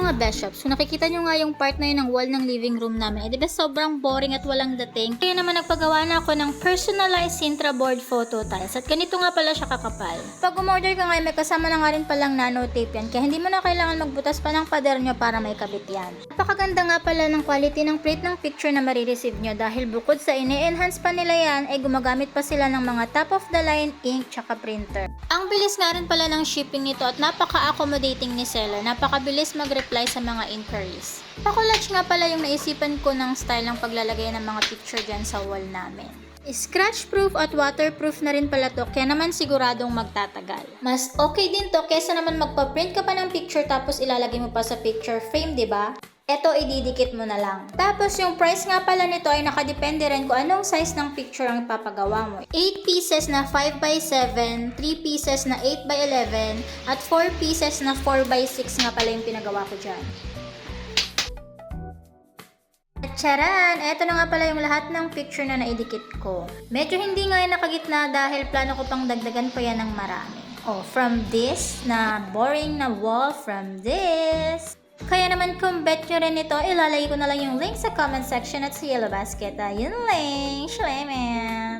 Mga beshops, kung nakikita nyo nga yung part na yun ng wall ng living room namin, diba sobrang boring at walang dating. Kaya naman nagpagawa na ako ng personalized Sintra board photo tiles at ganito nga pala siya kakapal. Pag umorder ka nga, may kasama na nga rin palang nano tape yan, kaya hindi mo na kailangan magbutas pa ng pader nyo para may kabit yan. Napakaganda nga pala ng quality ng print ng picture na marireceive nyo dahil bukod sa ini-enhance pa nila yan, ay gumagamit pa sila ng mga top of the line ink tsaka printer. Ang bilis nga rin pala ng shipping nito at napaka-accommodating ni seller, napakabilis mag-reply sa mga inquiries. Pakulats nga pala yung naisipan ko ng style ng paglalagay ng mga picture dyan sa wall namin. Scratch proof at waterproof na rin pala to, kaya naman siguradong magtatagal. Mas okay din to kesa naman magpa-print ka pa ng picture tapos ilalagay mo pa sa picture frame, di ba? Eto, ididikit mo na lang. Tapos, yung price nga pala nito ay nakadepende rin kung anong size ng picture ang ipapagawa mo. 8 pieces na 5x7, 3 pieces na 8x11, at 4 pieces na 4x6 nga pala yung pinagawa ko dyan. At charan! Eto na nga pala yung lahat ng picture na naidikit ko. Medyo hindi nga yan nakagitna dahil plano ko pang dagdagan pa yan ng marami. Oh, from this na boring na wall, from this. Kaya naman kung bet nyo rin ito, ilalagay ko na lang yung link sa comment section at sa yellow basket. Yun lang, shlemen!